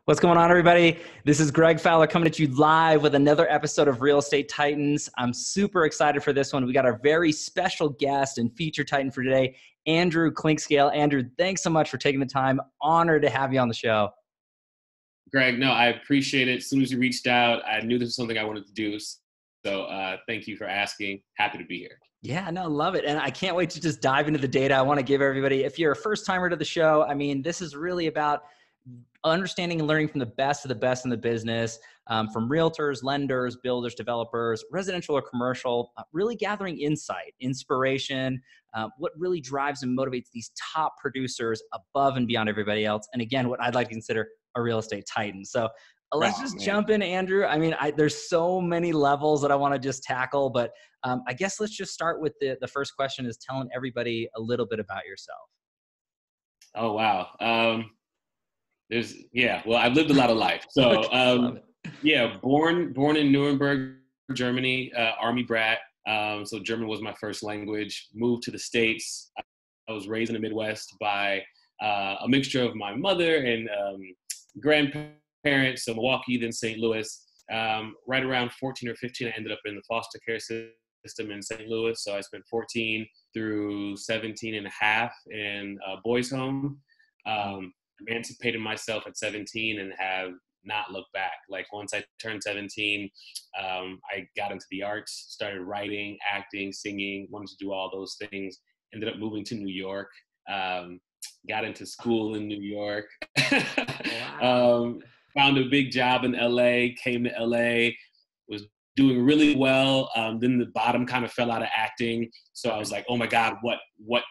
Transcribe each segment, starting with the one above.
What's going on, everybody? This is Greg Fowler coming at you live with another episode of Real Estate Titans. I'm super excited for this one. We got our very special guest and feature titan for today, Andrew Clinkscale. Andrew, thanks so much for taking the time. Honored to have you on the show. Greg, no, I appreciate it. As soon as you reached out, I knew this was something I wanted to do. So thank you for asking. Happy to be here. Yeah, no, love it. And I can't wait to just dive into the data. I want to give everybody, if you're a first timer to the show, I mean, this is really about understanding and learning from the best of the best in the business, from realtors, lenders, builders, developers, residential or commercial, really gathering insight, inspiration, what really drives and motivates these top producers above and beyond everybody else. And again, what I'd like to consider a real estate titan. So let's just jump in, Andrew. I mean, there's so many levels that I want to just tackle, but I guess let's just start with the first question is telling everybody a little bit about yourself. Oh, wow. Well, I've lived a lot of life. So, born in Nuremberg, Germany, Army brat. So German was my first language. Moved to the States. I was raised in the Midwest by a mixture of my mother and grandparents. So Milwaukee, then St. Louis. Right around 14 or 15, I ended up in the foster care system in St. Louis. So I spent 14 through 17 and a half in a boys' home. Emancipated myself at 17 and have not looked back. Like once I turned 17, I got into the arts, started writing, acting, singing, wanted to do all those things. Ended up moving to New York, got into school in New York, found a big job in LA, came to LA, was doing really well. Then the bottom kind of fell out of acting. So I was like, oh my God, what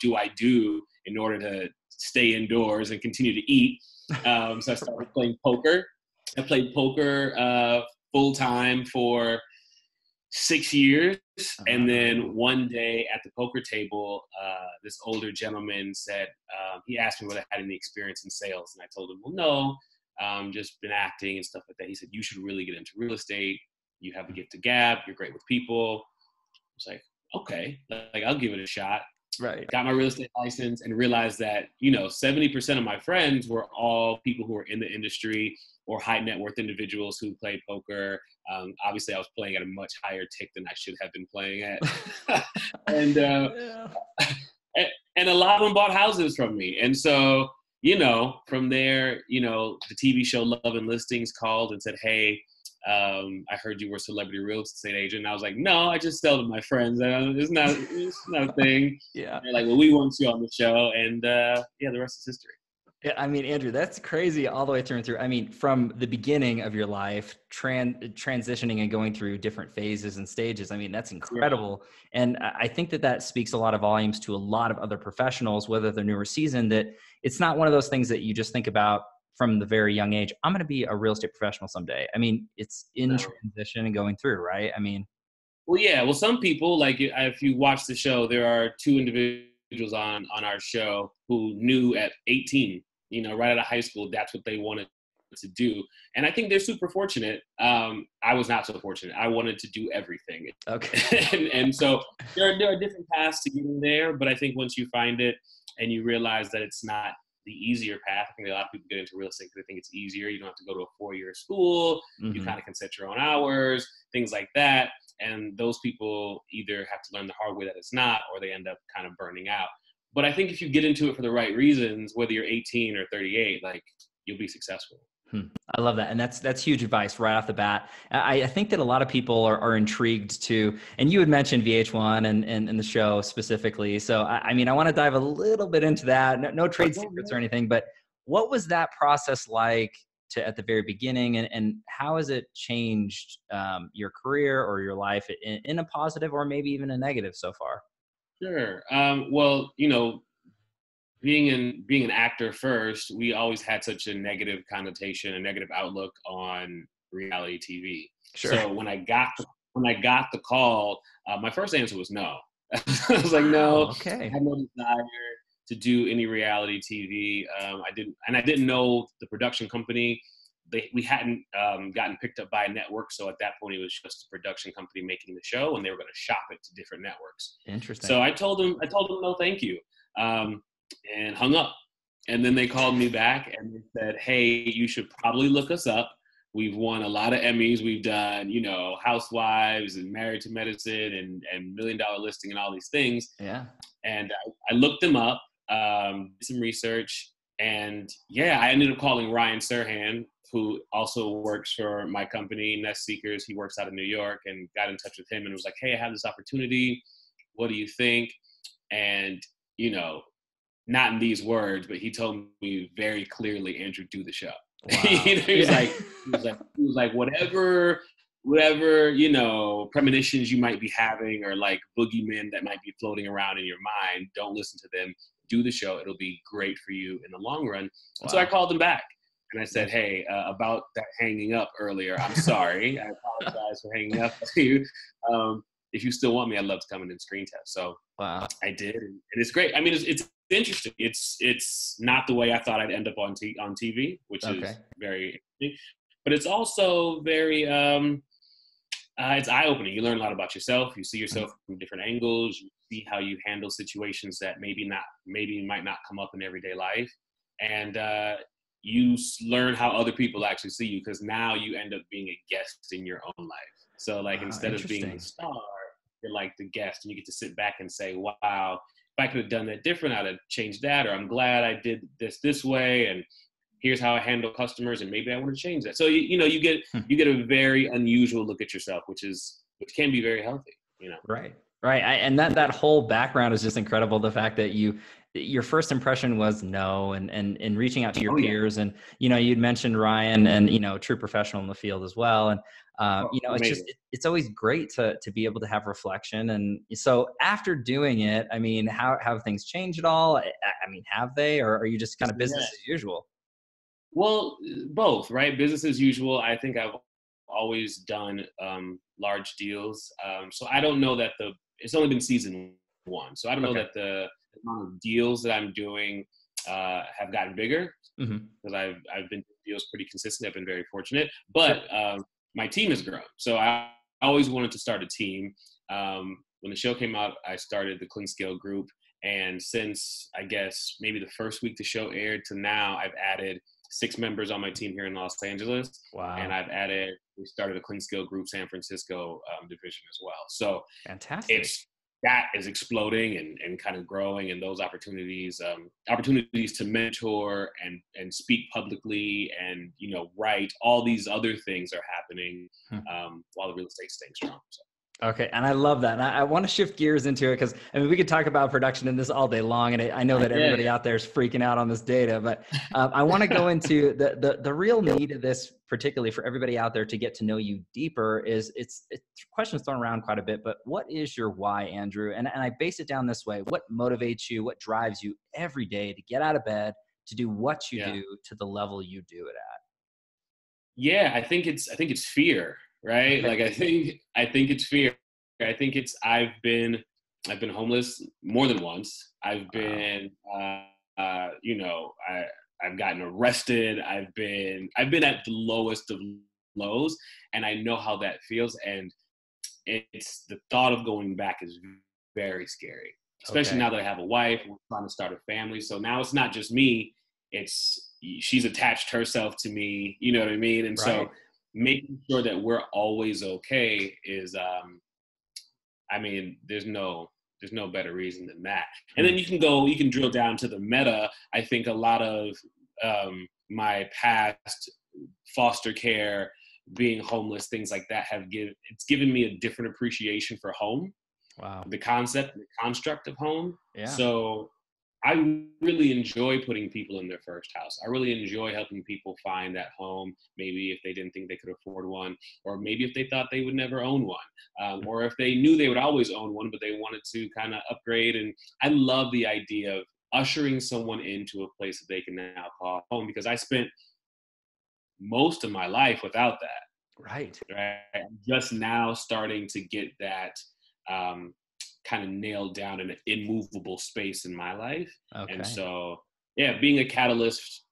do I do in order to stay indoors and continue to eat? So I started playing poker. I played poker full time for 6 years. And then one day at the poker table, this older gentleman said, he asked me whether I had any experience in sales. And I told him, well, no, just been acting and stuff like that. He said, you should really get into real estate. You have a gift of gab. You're great with people. I was like, okay, like I'll give it a shot. Right. Got my real estate license and realized that, 70% of my friends were all people who were in the industry or high net worth individuals who played poker. Obviously, I was playing at a much higher tick than I should have been playing at. And a lot of them bought houses from me. And so, from there, the TV show Love and Listings called and said, hey, I heard you were a celebrity real estate agent. And I was like, no, I just sell to my friends. It's not a thing. Yeah. They're like, well, we want you on the show. And the rest is history. Yeah, I mean, Andrew, that's crazy all the way through. I mean, from the beginning of your life, transitioning and going through different phases and stages. I mean, that's incredible. Yeah. And I think that speaks a lot of volumes to a lot of other professionals, whether they're new or seasoned, that it's not one of those things that you just think about from the very young age. I'm going to be a real estate professional someday. I mean, it's in transition and going through, right? I mean. Well, yeah. Well, some people, like if you watch the show, there are two individuals on our show who knew at 18, right out of high school, that's what they wanted to do. And I think they're super fortunate. I was not so fortunate. I wanted to do everything. Okay. and so there are different paths to getting there. But I think once you find it and you realize that it's not the easier path, I think a lot of people get into real estate because they think it's easier. You don't have to go to a 4-year school. Mm-hmm. You kind of can set your own hours, things like that. And those people either have to learn the hard way that it's not, or they end up kind of burning out. But I think if you get into it for the right reasons, whether you're 18 or 38, like you'll be successful. I love that. And that's huge advice right off the bat. I think that a lot of people are intrigued to, and you had mentioned VH1 and the show specifically. So, I mean, I want to dive a little bit into that. No trade secrets or anything, but what was that process like at the very beginning, and how has it changed your career or your life in a positive or maybe even a negative so far? Sure. Well, being an actor first, we always had such a negative connotation, a negative outlook on reality TV. Sure. So when I got the call, my first answer was no. I was like, no. Okay. I had no desire to do any reality TV. I didn't know the production company. We hadn't gotten picked up by a network, so at that point it was just a production company making the show, and they were going to shop it to different networks. Interesting. So I told them no, thank you. And hung up. And then they called me back and they said, hey, you should probably look us up. We've won a lot of Emmys. We've done, Housewives and Married to Medicine and $1 Million Listing and all these things. Yeah. And I looked them up, did some research, and I ended up calling Ryan Serhan, who also works for my company, Nest Seekers. He works out of New York, and got in touch with him and was like, hey, I have this opportunity. What do you think? And, not in these words, but he told me very clearly, Andrew, do the show. Wow. He was like, whatever, premonitions you might be having or like boogeymen that might be floating around in your mind, don't listen to them. Do the show. It'll be great for you in the long run. Wow. So I called him back and I said, hey, about that hanging up earlier, I'm sorry. I apologize for hanging up to you. If you still want me, I'd love to come in and screen test. So wow. I did. And it's great. I mean, it's interesting. It's not the way I thought I'd end up on TV, which is very interesting. But it's also very, it's eye-opening. You learn a lot about yourself. You see yourself from different angles. You see how you handle situations that maybe might not come up in everyday life. And you learn how other people actually see you, because now you end up being a guest in your own life. So like instead of being the star, you're like the guest, and you get to sit back and say, wow, if I could have done that different, I'd have changed that, or I'm glad I did this way, and here's how I handle customers, and maybe I want to change that. So you get a very unusual look at yourself, which can be very healthy. Right. And that whole background is just incredible. The fact that your first impression was no, and reaching out to your peers, and you'd mentioned Ryan, and true professional in the field as well, and it's always great to be able to have reflection. And so after doing it, I mean, how have things changed at all? I mean, have they, or are you just kind of business as usual? Well, both, right? Business as usual. I think I've always done large deals. So I don't know that it's only been season 1. So I don't know that the amount of deals that I'm doing have gotten bigger, because I've been doing deals pretty consistent. I've been very fortunate, but my team has grown. So I always wanted to start a team. When the show came out, I started the Clinkscale group. And since, I guess, maybe the first week the show aired to now, I've added 6 members on my team here in Los Angeles. Wow. And we started a Clinkscale group San Francisco division as well. So fantastic. That is exploding and kind of growing, and those opportunities to mentor and speak publicly and, write, all these other things are happening while the real estate's staying strong. So. Okay. And I love that. And I want to shift gears into it, because we could talk about production in this all day long. And I know that everybody out there is freaking out on this data, but I want to go into the real need of this, particularly for everybody out there to get to know you deeper. It's questions thrown around quite a bit, but what is your why, Andrew? And I base it down this way. What motivates you? What drives you every day to get out of bed, to do what you do to the level you do it at? Yeah, I think it's fear. Right? Like I think it's fear. I think it's I've been homeless more than once. I've been I've gotten arrested. I've been at the lowest of lows, and I know how that feels, and it's the thought of going back is very scary. Especially now that I have a wife, we're trying to start a family. So now it's not just me, she's attached herself to me, you know what I mean? And so making sure that we're always okay is, there's no better reason than that. And then you can drill down to the meta. I think a lot of my past foster care, being homeless, things like that it's given me a different appreciation for home. Wow. The concept, the construct of home. Yeah. So I really enjoy putting people in their first house. I really enjoy helping people find that home, maybe if they didn't think they could afford one, or maybe if they thought they would never own one, or if they knew they would always own one, but they wanted to kind of upgrade. And I love the idea of ushering someone into a place that they can now call home, because I spent most of my life without that. Right. I'm just now starting to get that kind of nailed down in an immovable space in my life. Okay. And so, being a catalyst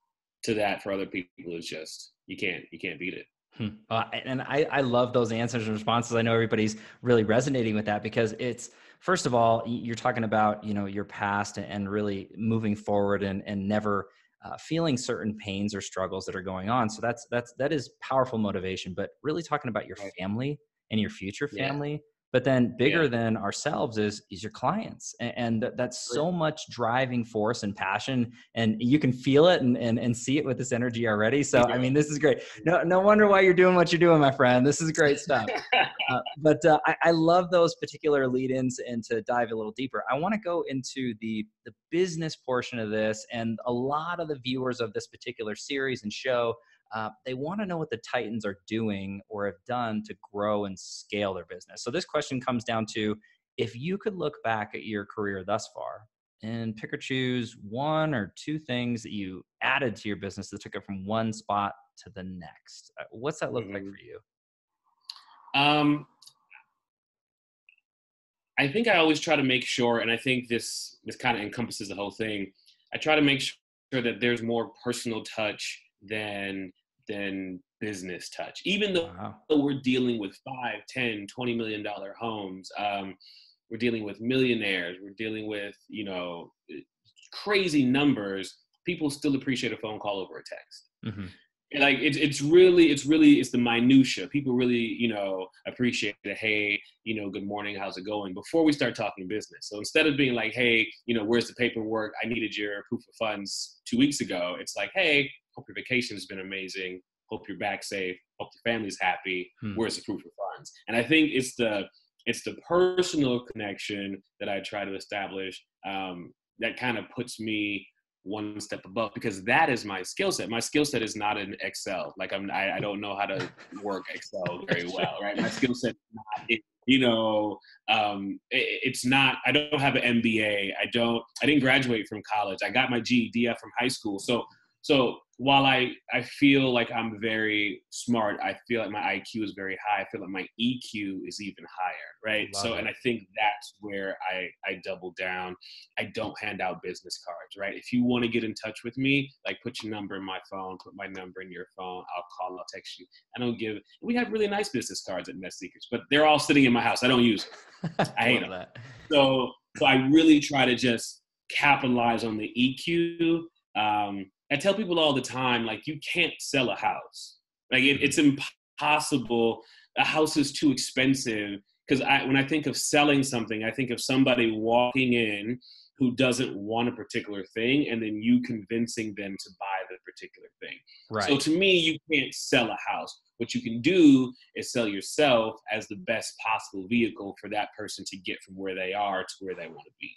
to that for other people is just, you can't beat it. And I love those answers and responses. I know everybody's really resonating with that, because it's, first of all, you're talking about, your past and really moving forward and never feeling certain pains or struggles that are going on. So that is powerful motivation, but really talking about your Right. family and your future Yeah. family. But then Yeah. bigger than ourselves is your clients. And that's Sure. so much driving force and passion. And you can feel it and see it with this energy already. So, I mean, this is great. No wonder why you're doing what you're doing, my friend. This is great stuff. I love those particular lead-ins, and to dive a little deeper, I want to go into the business portion of this. And a lot of the viewers of this particular series and show, they want to know what the Titans are doing or have done to grow and scale their business. So this question comes down to, if you could look back at your career thus far and pick or choose one or two things that you added to your business that took it from one spot to the next, what's that look like Mhm. for you? I think I always try to make sure, and I think this kind of encompasses the whole thing. I try to make sure that there's more personal touch than business touch. Even though Wow. we're dealing with 5, 10, $20 million homes, we're dealing with millionaires, we're dealing with, crazy numbers. People still appreciate a phone call over a text. Mm-hmm. Like it's the minutia. People really, appreciate it. Hey, good morning, how's it going? Before we start talking business. So instead of being like, hey, where's the paperwork? I needed your proof of funds 2 weeks ago. It's like, hey, hope your vacation has been amazing. Hope you're back safe. Hope the family's happy. Hmm. Where's the proof of funds? And I think it's the personal connection that I try to establish, that kind of puts me one step above, because that is my skill set. My skill set is not in Excel. Like I don't know how to work Excel very well, right? My skill set is not, it's not, I don't have an MBA. I didn't graduate from college. I got my GED from high school. So while I feel like I'm very smart, I feel like my IQ is very high. I feel like my EQ is even higher, right? Love it. And I think that's where I double down. I don't hand out business cards, right? If you want to get in touch with me, like put your number in my phone, put my number in your phone. I'll call, I'll text you. We have really nice business cards at Net Secrets, but they're all sitting in my house. I don't use them. I hate them. That. So I really try to just capitalize on the EQ. I tell people all the time, like, you can't sell a house. Like it's impossible. A house is too expensive. Because when I think of selling something, I think of somebody walking in who doesn't want a particular thing, and then you convincing them to buy the particular thing. Right. So to me, you can't sell a house. What you can do is sell yourself as the best possible vehicle for that person to get from where they are to where they want to be.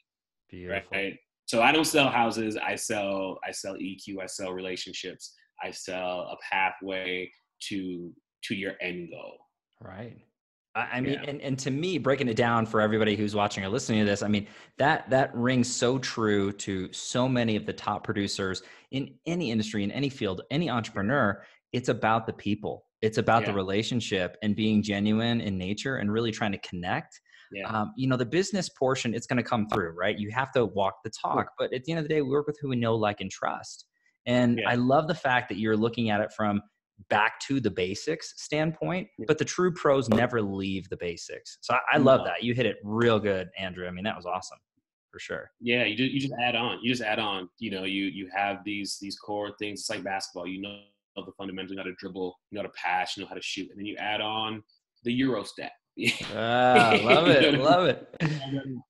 Beautiful. Right? So I don't sell houses. I sell EQ. I sell relationships. I sell a pathway to your end goal. Right. I mean, and to me, breaking it down for everybody who's watching or listening to this, I mean, that rings so true to so many of the top producers in any industry, in any field, any entrepreneur. It's about the people. It's about the relationship and being genuine in nature and really trying to connect. Yeah. The business portion, it's going to come through, right? You have to walk the talk, but at the end of the day, we work with who we know, like, and trust. And I love the fact that you're looking at it from back to the basics standpoint, but the true pros never leave the basics. So I love that. You hit it real good, Andrew. I mean, that was awesome for sure. Yeah. You just add on, you have these core things. It's like basketball, the fundamentals, you know how to dribble, you know how to pass, you know how to shoot. And then you add on the Euro stat. Love it. Love it.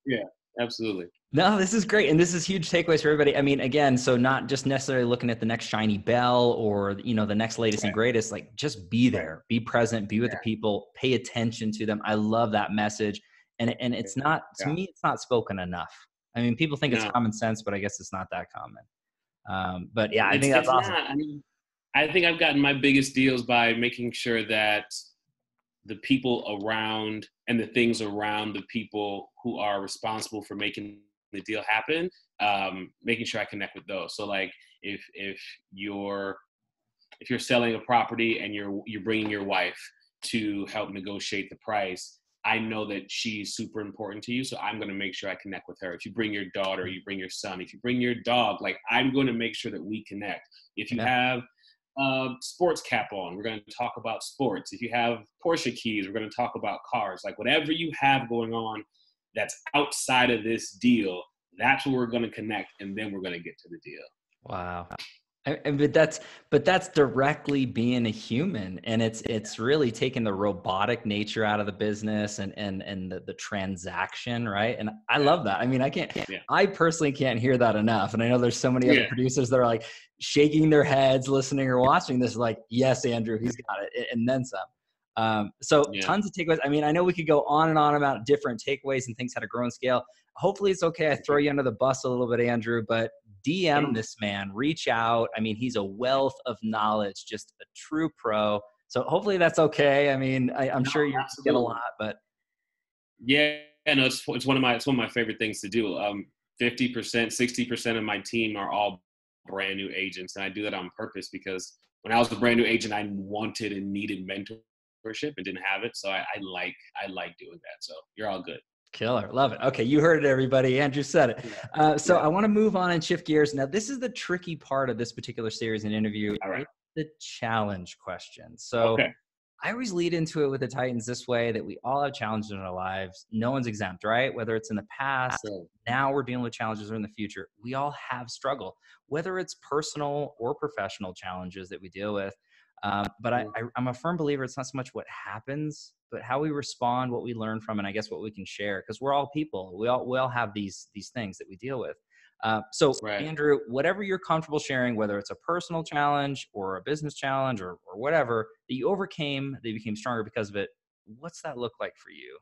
Yeah, absolutely. No, this is great. And this is huge takeaways for everybody. I mean, again, so not just necessarily looking at the next shiny bell or, the next latest and greatest, like, just be there, be present, be with the people, pay attention to them. I love that message. And it's not, to me, it's not spoken enough. I mean, people think it's common sense, but I guess it's not that common. But yeah, I think that's awesome. Not. I mean, I think I've gotten my biggest deals by making sure that the people around and the things around the people who are responsible for making the deal happen, making sure I connect with those. So like if you're selling a property and you're bringing your wife to help negotiate the price, I know that she's super important to you. So I'm going to make sure I connect with her. If you bring your daughter, you bring your son, if you bring your dog, like, I'm going to make sure that we connect. If you have sports cap on, we're going to talk about sports. If you have Porsche keys, we're going to talk about cars. Like, whatever you have going on that's outside of this deal, that's where we're going to connect, and then we're going to get to the deal. Wow. But that's directly being a human, and it's really taking the robotic nature out of the business and the transaction, right? And I love that. I mean, Yeah. I personally can't hear that enough. And I know there's so many other Yeah. producers that are like shaking their heads, listening or watching this, like, yes, Andrew, he's got it, and then some. So Yeah. tons of takeaways. I mean, I know we could go on and on about different takeaways and things how to grow and scale. Hopefully it's okay. I throw you under the bus a little bit, Andrew, but DM this man, reach out. I mean, he's a wealth of knowledge, just a true pro. So hopefully that's okay. I mean, I'm No, sure you get a lot, but yeah, no, it's one of my favorite things to do. 50%, 60% of my team are all brand new agents, and I do that on purpose because when I was a brand new agent, I wanted and needed mentorship and didn't have it. So I like doing that. So you're all good. killer. Love it. Okay. You heard it, everybody. Andrew said it. So I want to move on and shift gears. Now, this is the tricky part of this particular series and interview. All right. It's the challenge question. So Okay. I always lead into it with the Titans this way, that we all have challenges in our lives. No one's exempt, right? Whether it's in the past, So, now we're dealing with challenges, or in the future. We all have struggle, whether it's personal or professional challenges that we deal with. But I'm a firm believer it's not so much what happens, but how we respond, what we learn from, and I guess what we can share, because we're all people. We all have these things that we deal with. So right. Andrew, whatever you're comfortable sharing, whether it's a personal challenge or a business challenge or whatever that you overcame, that you became stronger because of it, what's that look like for you?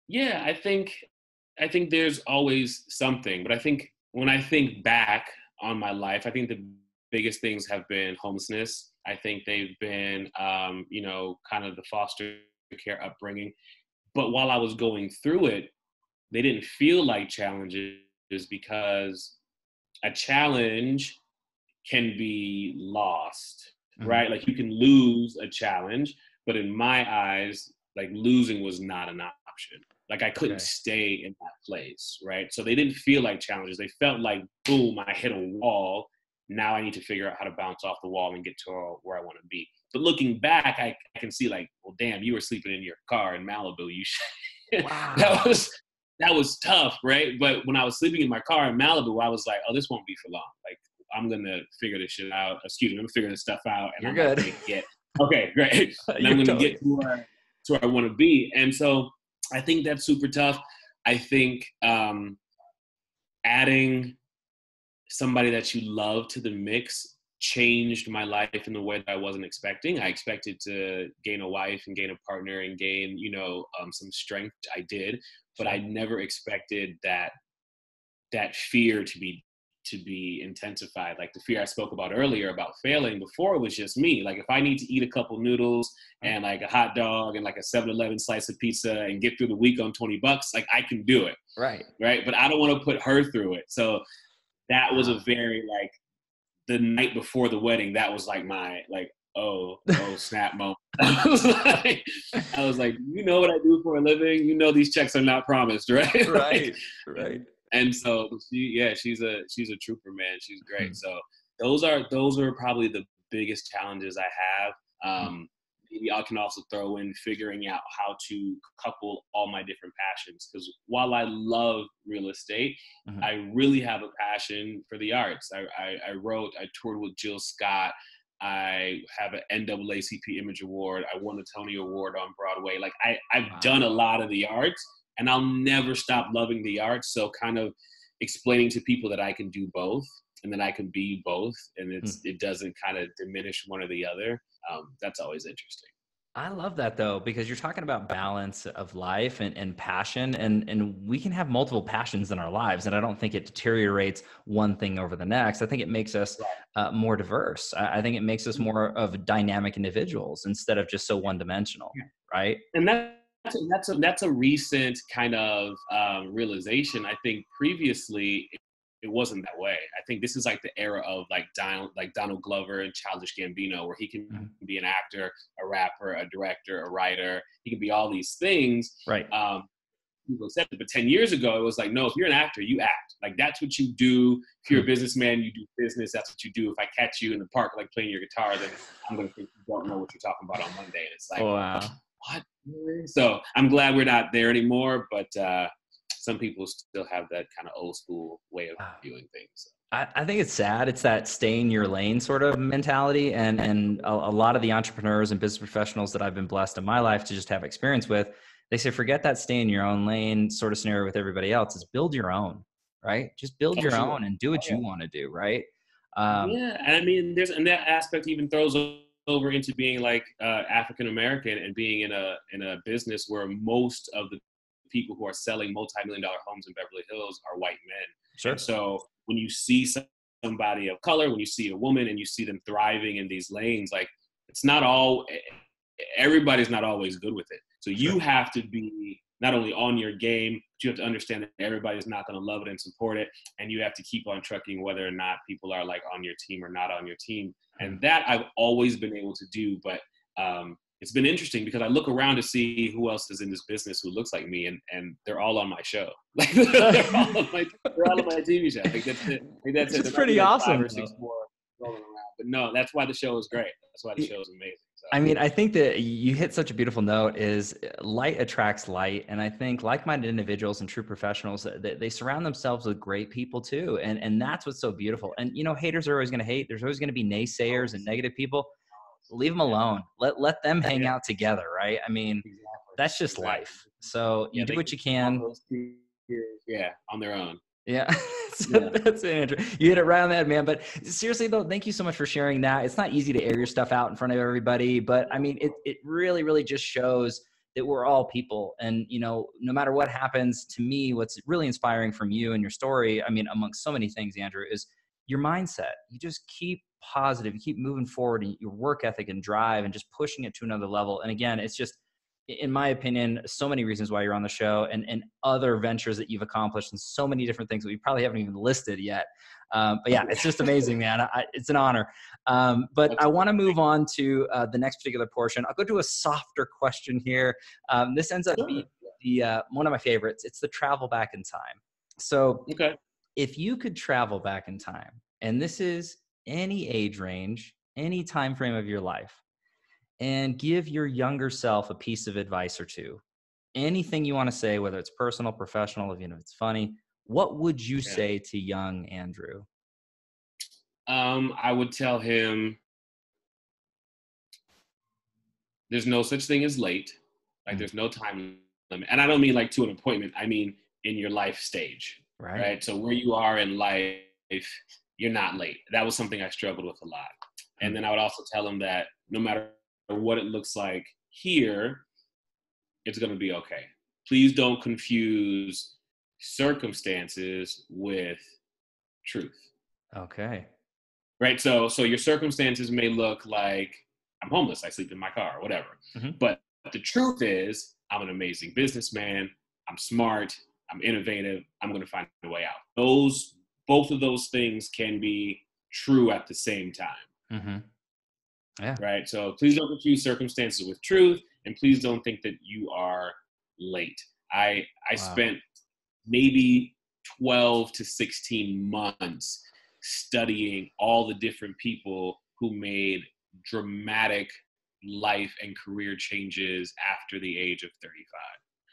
Yeah, I think there's always something, but I think when I think back on my life, I think the biggest things have been homelessness. I think they've been, kind of the foster care upbringing. But while I was going through it, they didn't feel like challenges because a challenge can be lost, Mhm. right? Like you can lose a challenge, but in my eyes, like losing was not an option. Like I couldn't Okay. stay in that place, right? So they didn't feel like challenges. They felt like, boom, I hit a wall. Now I need to figure out how to bounce off the wall and get to where I want to be. But looking back, I can see like, well, damn, you were sleeping in your car in Malibu. You should. that Wow. was that was tough, right? But when I was sleeping in my car in Malibu, I was like, oh, this won't be for long. Like I'm gonna figure this shit out. Excuse me, I'm figuring this stuff out, and You're I'm like good. gonna get okay, great, and I'm You're gonna totally get good. to where I want to be. And so I think that's super tough. I think adding somebody that you love to the mix changed my life in the way that I wasn't expecting. I expected to gain a wife and gain a partner and gain, some strength. I did, but I Sure. never expected that fear to be intensified. Like the fear I spoke about earlier about failing. Before it was just me. Like if I need to eat a couple noodles Mm. and like a hot dog and like a 7-Eleven slice of pizza and get through the week on $20, like I can do it. Right. Right. But I don't want to put her through it. So that was Wow. a very like the night before the wedding, that was like my like, oh snap moment. I was like, you know what I do for a living? You know these checks are not promised, right? like, Right. Right. and so she's a trooper, man. She's great. Mhm. So those are probably the biggest challenges I have. Mhm. Maybe I can also throw in figuring out how to couple all my different passions. Because while I love real estate, Mhm. I really have a passion for the arts. I toured with Jill Scott. I have an NAACP Image Award. I won a Tony Award on Broadway. Like I've done a Wow. lot of the arts, and I'll never stop loving the arts. So kind of explaining to people that I can do both and that I can be both, and Hmm. it doesn't kind of diminish one or the other. That's always interesting. I love that though, because you're talking about balance of life and passion, and we can have multiple passions in our lives. And I don't think it deteriorates one thing over the next. I think it makes us more diverse. I think it makes us more of dynamic individuals instead of just so one dimensional, right? And that's a recent kind of realization. I think previously it wasn't that way. I think this is like the era of like Donald Glover and Childish Gambino, where he can Mhm. be an actor, a rapper, a director, a writer. He can be all these things. Right. People accept it, but 10 years ago, it was like, no, if you're an actor, you act. Like that's what you do. If you're a Hmm. businessman, you do business. That's what you do. If I catch you in the park like playing your guitar, then I'm gonna think you don't know what you're talking about on Monday. And it's like, Wow. what? So I'm glad we're not there anymore, but some people still have that kind of old school way of Wow. viewing things. I think it's sad. It's that stay in your lane sort of mentality. And a lot of the entrepreneurs and business professionals that I've been blessed in my life to just have experience with, they say, forget that stay in your own lane sort of scenario with everybody else. Is build your own, right? Just build Oh, your sure. own and do what Yeah. you want to do, right? Yeah, and I mean, and that aspect even throws over into being like African American and being in a business where most of the people who are selling multi-million-dollar homes in Beverly Hills are white men. Sure. And so when you see somebody of color, when you see a woman and you see them thriving in these lanes, like it's not all, everybody's not always good with it. So you have to be not only on your game, but you have to understand that everybody's not going to love it and support it. And you have to keep on trucking whether or not people are like on your team or not on your team. And that I've always been able to do. But it's been interesting because I look around to see who else is in this business who looks like me, and they're all on my show. Like they're all on my TV show. Like that's it. Like, that's it. It's pretty like awesome. 5 or 6 more rolling around. But no, that's why the show is great. That's why the show is amazing. So. I mean, I think that you hit such a beautiful note is light attracts light. And I think like-minded individuals and true professionals, they surround themselves with great people too. And that's what's so beautiful. And, you know, haters are always going to hate. There's always going to be naysayers and negative people. Leave them alone. Let them hang out together, right? I mean, that's just life. So you do what you can. Yeah, on their own. Yeah, that's it, Andrew. You hit it right on the head, man. But seriously, though, thank you so much for sharing that. It's not easy to air your stuff out in front of everybody, but I mean, it really, really just shows that we're all people. And, you know, no matter what happens, to me, what's really inspiring from you and your story, I mean, amongst so many things, Andrew, is your mindset. You just keep positive, you keep moving forward, and your work ethic and drive and just pushing it to another level. And again, it's just, in my opinion, so many reasons why you're on the show, and other ventures that you've accomplished, and so many different things that we probably haven't even listed yet. But yeah, it's just amazing, man. It's an honor. But I want to move on to the next particular portion. I'll go to a softer question here. This ends up being one of my favorites. It's the travel back in time. So if you could travel back in time, and this is any age range, any time frame of your life, and give your younger self a piece of advice or two. Anything you want to say, whether it's personal, professional, even if it's funny, what would you say to young Andrew? I would tell him there's no such thing as late. Like there's no time limit. And I don't mean like to an appointment. I mean in your life stage, right? So where you are in life, you're not late. That was something I struggled with a lot. And then I would also tell him that no matter what it looks like here, it's going to be okay. Please don't confuse circumstances with truth. Okay. Right. So your circumstances may look like I'm homeless, I sleep in my car, or whatever. But the truth is, I'm an amazing businessman. I'm smart. I'm innovative. I'm going to find a way out. Both of those things can be true at the same time. Yeah. Right. So please don't confuse circumstances with truth, and please don't think that you are late. I spent maybe 12 to 16 months studying all the different people who made dramatic life and career changes after the age of 35.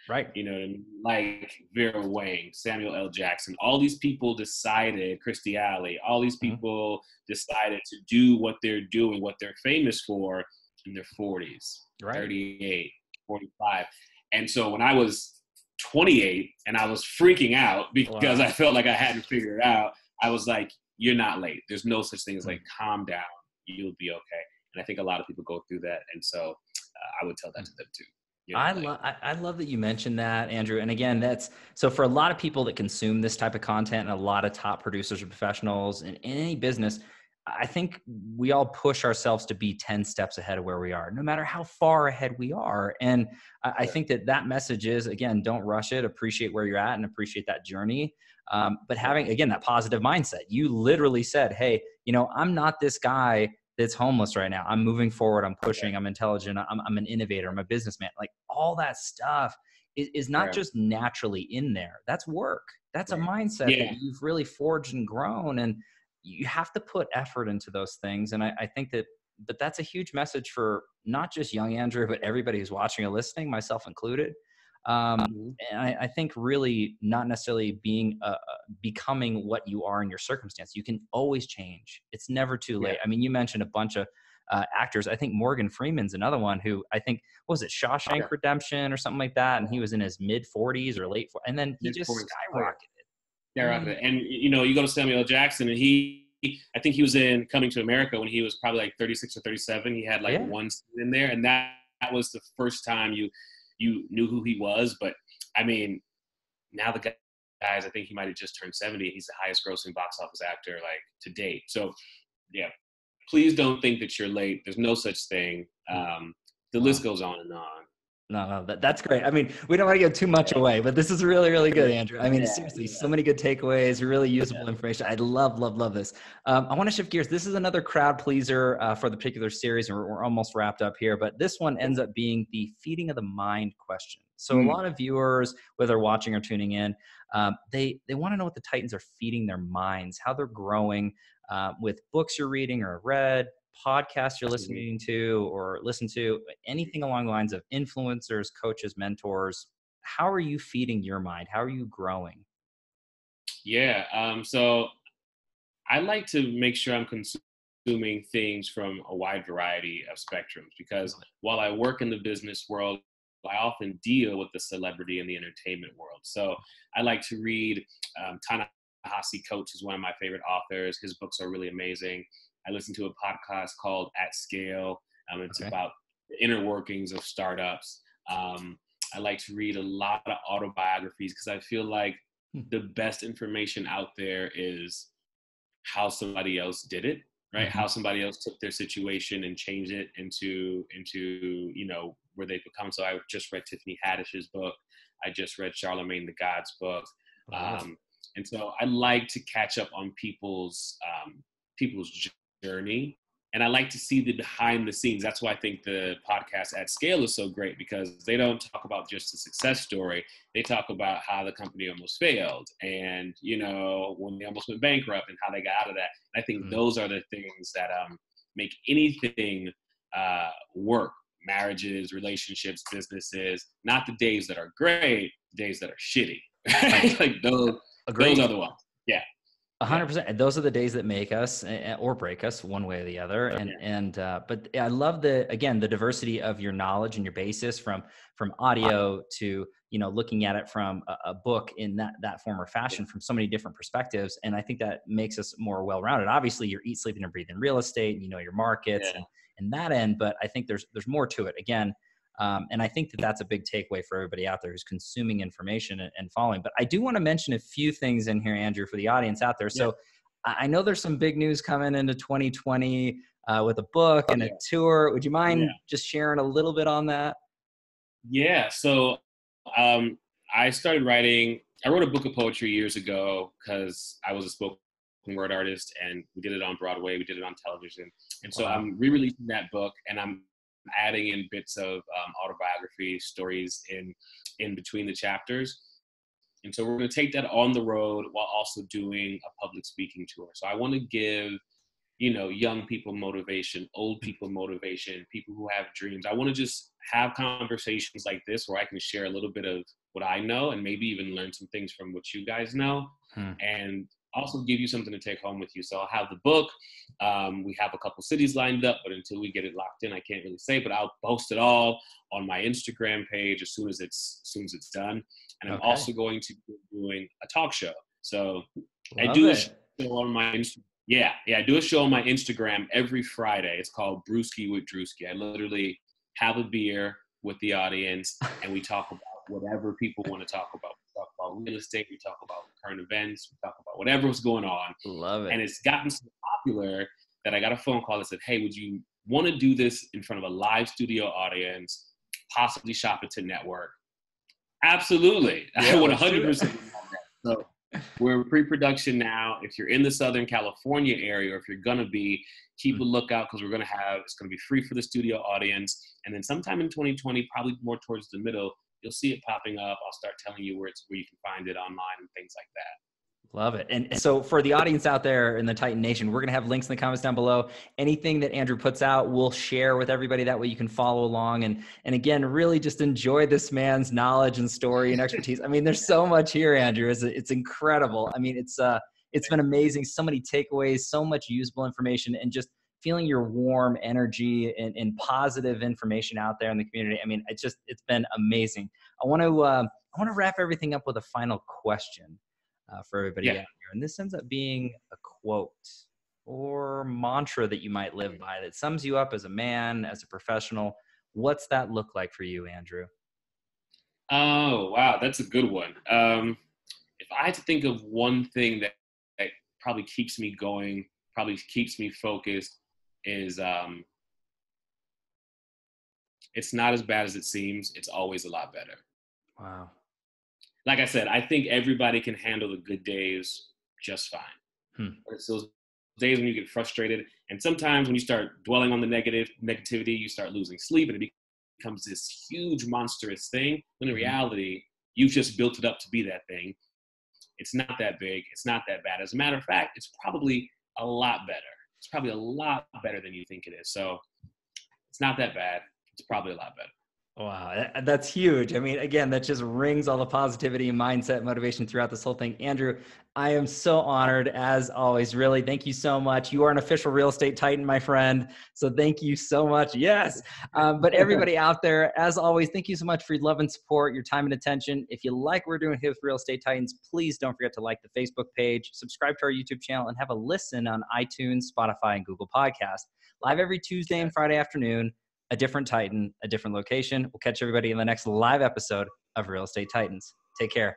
Right. You know what I mean? Like Vera Wang, Samuel L. Jackson, all these people decided, Christy Alley, all these people decided to do what they're doing, what they're famous for in their 40s, 38, 45. And so when I was 28 and I was freaking out because I felt like I hadn't figured it out, I was like, you're not late. There's no such thing as like, calm down, you'll be okay. And I think a lot of people go through that. And so I would tell that to them too. I love that you mentioned that, Andrew. And again, that's so for a lot of people that consume this type of content, and a lot of top producers or professionals in any business, I think we all push ourselves to be 10 steps ahead of where we are, no matter how far ahead we are. And I think that message is, again, don't rush it, appreciate where you're at and appreciate that journey. But having, again, that positive mindset. You literally said, hey, you know, I'm not this guy that's homeless right now. I'm moving forward. I'm pushing. I'm intelligent. I'm an innovator. I'm a businessman. Like all that stuff is not just naturally in there. That's work. That's a mindset that you've really forged and grown. And you have to put effort into those things. And I think but that's a huge message for not just young Andrew, but everybody who's watching or listening, myself included. And I think really not necessarily becoming what you are in your circumstance. You can always change. It's never too late. I mean, you mentioned a bunch of actors. I think Morgan Freeman's another one who I think, what was it, Shawshank Redemption or something like that? And he was in his mid 40s or late 40s, and then he just skyrocketed. And you go to Samuel L. Jackson, and I think he was in Coming to America when he was probably like 36 or 37. He had like one scene in there, and that was the first time you knew who he was. But I mean, now the guys, I think he might have just turned 70. He's the highest grossing box office actor like to date. So yeah, please don't think that you're late. There's no such thing. The list goes on and on. No, that's great. I mean, we don't want to give too much away, but this is really, really good, Andrew. I mean, seriously, so many good takeaways, really usable information. I love this. I want to shift gears. This is another crowd pleaser for the particular series, and we're almost wrapped up here, but this one ends up being the feeding of the mind question. So a lot of viewers, whether watching or tuning in, they want to know what the Titans are feeding their minds, how they're growing with books you're reading or read, podcasts you're listening to or listen to, anything along the lines of influencers, coaches, mentors. How are you feeding your mind? How are you growing? So I like to make sure I'm consuming things from a wide variety of spectrums, because while I work in the business world, I often deal with the celebrity and the entertainment world. So I like to read Ta-Nehisi Coates is one of my favorite authors. His books are really amazing. I listen to a podcast called At Scale. It's about the inner workings of startups. I like to read a lot of autobiographies because I feel like the best information out there is how somebody else did it, right? How somebody else took their situation and changed it into where they've become. So I just read Tiffany Haddish's book. I just read Charlemagne the God's book. And so I like to catch up on people's journey. And I like to see the behind the scenes. That's why I think the podcast At Scale is so great, because they don't talk about just the success story. They talk about how the company almost failed and, when they almost went bankrupt and how they got out of that. And I think those are the things that make anything work. Marriages, relationships, businesses, not the days that are great, days that are shitty. Like those are the ones. Yeah. 100%. And those are the days that make us or break us one way or the other. But I love the diversity of your knowledge and your basis from audio to, looking at it from a book in that form or fashion from so many different perspectives. And I think that makes us more well-rounded. Obviously you're eat, sleeping and breathing real estate, and your markets and that end, but I think there's more to it. Again, and I think that's a big takeaway for everybody out there who's consuming information and following. But I do want to mention a few things in here, Andrew, for the audience out there. So I know there's some big news coming into 2020 with a book and a tour. Would you mind just sharing a little bit on that? So I started writing. I wrote a book of poetry years ago because I was a spoken word artist, and we did it on Broadway. We did it on television. And so I'm re-releasing that book, and I'm adding in bits of autobiography stories in between the chapters. And so we're going to take that on the road while also doing a public speaking tour. So I want to give, young people motivation, old people motivation, people who have dreams. I want to just have conversations like this where I can share a little bit of what I know and maybe even learn some things from what you guys know. And also give you something to take home with you. So I'll have the book. We have a couple cities lined up, but until we get it locked in, I can't really say, but I'll post it all on my Instagram page as soon as it's done. And I'm also going to be doing a talk show. So I do a show on my Instagram. I do a show on my Instagram every Friday. It's called Brewski with Drewski. I literally have a beer with the audience and we talk about whatever people want to talk about. We talk about real estate, we talk about current events, we talk about whatever's going on. Love it. And it's gotten so popular that I got a phone call that said, hey, would you want to do this in front of a live studio audience, possibly shop it to network? Absolutely. I would 100%. So we're in pre-production now. If you're in the Southern California area, or if you're going to be, keep a lookout, because it's going to be free for the studio audience. And then sometime in 2020, probably more towards the middle, you'll see it popping up. I'll start telling you where you can find it online and things like that. Love it. And so for the audience out there in the Titan Nation, we're going to have links in the comments down below. Anything that Andrew puts out, we'll share with everybody. That way you can follow along. And again, really just enjoy this man's knowledge and story and expertise. I mean, there's so much here, Andrew. It's incredible. I mean, it's been amazing. So many takeaways, so much usable information, and just feeling your warm energy and positive information out there in the community. I mean, it's been amazing. I want to wrap everything up with a final question. For everybody out here. And this ends up being a quote or mantra that you might live by that sums you up as a man, as a professional. What's that look like for you, Andrew? Oh, wow. That's a good one. If I had to think of one thing that probably keeps me going, probably keeps me focused, is it's not as bad as it seems. It's always a lot better. Wow. Like I said, I think everybody can handle the good days just fine. It's those days when you get frustrated, and sometimes when you start dwelling on the negativity, you start losing sleep, and it becomes this huge monstrous thing. When in reality, you've just built it up to be that thing. It's not that big. It's not that bad. As a matter of fact, it's probably a lot better. It's probably a lot better than you think it is. So it's not that bad. It's probably a lot better. Wow, that's huge. I mean, again, that just rings all the positivity and mindset motivation throughout this whole thing. Andrew, I am so honored as always. Really, thank you so much. You are an official real estate titan, my friend. So thank you so much. Yes. But everybody out there, as always, thank you so much for your love and support, your time and attention. If you like what we're doing here with Real Estate Titans, please don't forget to like the Facebook page, subscribe to our YouTube channel, and have a listen on iTunes, Spotify, and Google Podcasts. Live every Tuesday and Friday afternoon. A different Titan, a different location. We'll catch everybody in the next live episode of Real Estate Titans. Take care.